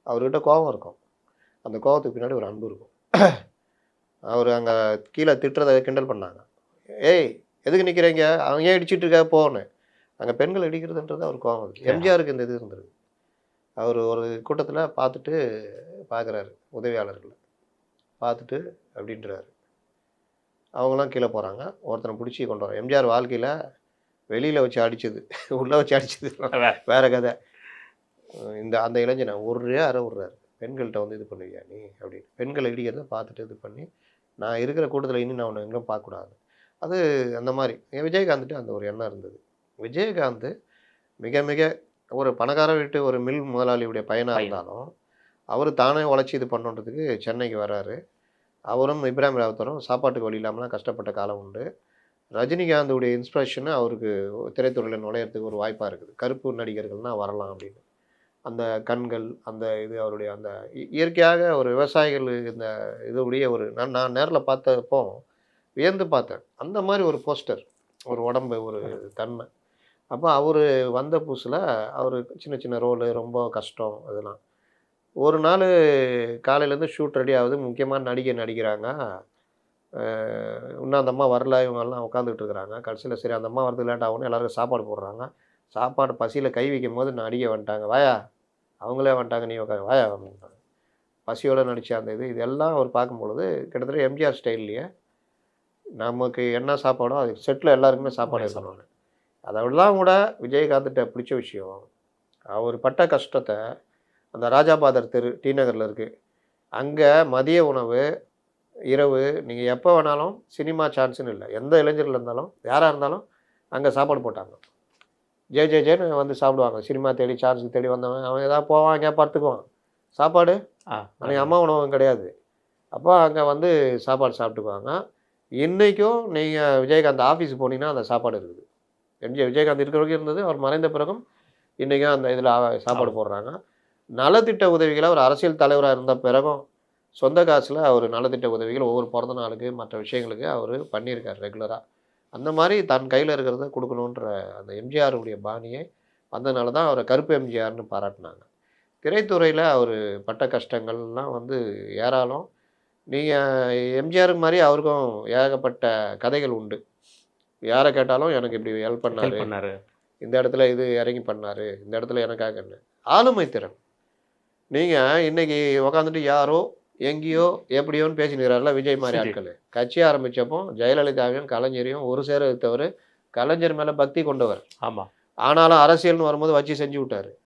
அவர்கிட்ட கோபம் இருக்கும். அந்த கோபத்துக்கு பின்னாடி ஒரு அன்பு இருக்கும். அவர் அங்கே கீழே திட்டுறதை கிண்டல் பண்ணாங்க. ஏய் எதுக்கு நிற்கிறீங்க, அவங்க ஏன் இடிச்சிட்டு இருக்க போன்னு. அங்கே பெண்கள் இடிக்கிறதுன்றது அவர் கோபம் இருக்குது. எம்ஜிஆருக்கு இந்த இது இருந்திருக்கு. அவர் ஒரு கூட்டத்தில் பார்த்துட்டு பார்க்குறாரு உதவியாளர்களை பார்த்துட்டு அப்படின்றாரு. அவங்களாம் கீழே போகிறாங்க. ஒருத்தனை பிடிச்சி கொண்டு வரோம். எம்ஜிஆர் வாழ்க்கையில் வெளியில் வச்சு அடித்தது உள்ளே வச்சு அடித்தது வேறு கதை. அந்த இளைஞனை ஒரே அறை விட்றாரு. பெண்கள்கிட்ட வந்து இது பண்ணுவியா நீ அப்படின்னு. பெண்களை இடிக்கிறத பார்த்துட்டு இது பண்ணி நான் இருக்கிற கூட்டத்தில் இன்னும் நான் உன்னை எங்கேயும் பார்க்கக்கூடாது. அது அந்த மாதிரி விஜயகாந்த்ட்டு அந்த ஒரு எண்ணம் இருந்தது. விஜயகாந்த் மிக மிக ஒரு பணக்கார வீட்டு ஒரு மில் முதலாளியுடைய பையனாக இருந்தாலும் அவர் தானே உழைச்சி இது பண்ணுறதுக்கு சென்னைக்கு வர்றாரு. அவரும் இப்ராஹிம் ராவுத்தரும் சாப்பாட்டுக்கு வழி இல்லாமலாம் கஷ்டப்பட்ட காலம் உண்டு. ரஜினிகாந்துடைய இன்ஸ்பிரேஷனு அவருக்கு திரைத்துறையில் நுழையிறதுக்கு ஒரு வாய்ப்பாக இருக்குது. கருப்பு நடிகர்கள்னால் வரலாம் அப்படின்னு. அந்த கண்கள் அந்த இது அவருடைய அந்த இயற்கையாக ஒரு விவசாயிகள் இந்த இதுடைய ஒரு நான் நேரில் பார்த்தப்போ வியந்து பார்த்தேன். அந்த மாதிரி ஒரு போஸ்டர், ஒரு உடம்பு, ஒரு தன்மை. அப்போ அவர் வந்த புதுசில் அவர் சின்ன சின்ன ரோலு ரொம்ப கஷ்டம் இதெல்லாம். ஒரு நாள் காலையிலேருந்து ஷூட் ரெடி ஆகுது. முக்கியமான நடிகை நடிக்கிறாங்க. இன்னும் அந்த அம்மா வரல. இவங்கெல்லாம் உட்காந்துக்கிட்டு இருக்கிறாங்க. கடைசியில் சரி அந்த அம்மா வரது லேட் ஆகும்னு எல்லாருக்கும் சாப்பாடு போடுறாங்க. சாப்பாடு பசியில் கை வைக்கும் போது நடிகை வந்துட்டாங்க. வாயா அவங்களே வந்துட்டாங்க, நீ உட்காந்து வாயா அப்படின்ட்டாங்க. பசியோடு நடித்த அந்த இதெல்லாம் அவர் பார்க்கும்பொழுது கிட்டத்தட்ட எம்ஜிஆர் ஸ்டைல்லையே நமக்கு என்ன சாப்பாடோ அது செட்டில் எல்லாருக்குமே சாப்பாடு இருக்கணும். அதெல்லாம் கூட விஜயகாந்த்கிட்ட பிடிச்ச விஷயம் அவர் பட்ட கஷ்டத்தை. அந்த ராஜாபாதர் தெரு டி நகரில் இருக்குது. அங்கே மதிய உணவு இரவு நீங்கள் எப்போ வேணாலும் சினிமா சான்ஸுன்னு இல்லை, எந்த இளைஞர்கள் இருந்தாலும் யாராக இருந்தாலும் அங்கே சாப்பாடு போட்டாங்க. ஜேன்னு வந்து சாப்பிடுவாங்க. சினிமா தேடி சான்ஸுக்கு தேடி வந்தவன் அவன் ஏதாவது போவான், எங்கேயா படுத்துக்குவான். சாப்பாடு அன்றைக்கி அம்மா உணவும் கிடையாது. அப்போ அங்கே வந்து சாப்பாடு சாப்பிட்டுக்குவாங்க. இன்றைக்கும் நீங்கள் விஜயகாந்த் ஆஃபீஸுக்கு போனீங்கன்னா அந்த சாப்பாடு இருக்குது. விஜயகாந்த் இருக்கிற வரைக்கும் இருந்தது. அவர் மறைந்த பிறகும் இன்றைக்கும் அந்த இதில் சாப்பாடு போடுறாங்க. நலத்திட்ட உதவிகளை அவர் அரசியல் தலைவராக இருந்த பிறகும் சொந்த காசில் அவர் நலத்திட்ட உதவிகள் ஒவ்வொரு பிறந்த நாளுக்கு மற்ற விஷயங்களுக்கு அவர் பண்ணியிருக்கார் ரெகுலராக. அந்த மாதிரி தன் கையில் இருக்கிறத கொடுக்கணுன்ற அந்த எம்ஜிஆருடைய பாணியை வந்ததுனால தான் அவரை கருப்பு எம்ஜிஆர்னு பாராட்டினாங்க. திரைத்துறையில் அவர் பட்ட கஷ்டங்கள்லாம் வந்து ஏராளம். நீங்கள் எம்ஜிஆருக்கு மாதிரி அவருக்கும் ஏகப்பட்ட கதைகள் உண்டு. யாரை கேட்டாலும் எனக்கு இப்படி ஹெல்ப் பண்ணாரு, இந்த இடத்துல இது இறங்கி பண்ணார், இந்த இடத்துல எனக்காக என்ன ஆளுமை திறன். நீங்கள் இன்றைக்கி உக்காந்துட்டு யாரோ எங்கேயோ எப்படியோன்னு பேசினுக்கிறாருல விஜய் மாதிரி ஆட்கள். கட்சி ஆரம்பித்தப்போ ஜெயலலிதாவையும் கலைஞரையும் ஒரு சேர எடுத்தவர். கலைஞர் மேலே பக்தி கொண்டவர். ஆமாம். ஆனாலும் அரசியல்னு வரும்போது வச்சு செஞ்சு விட்டார்.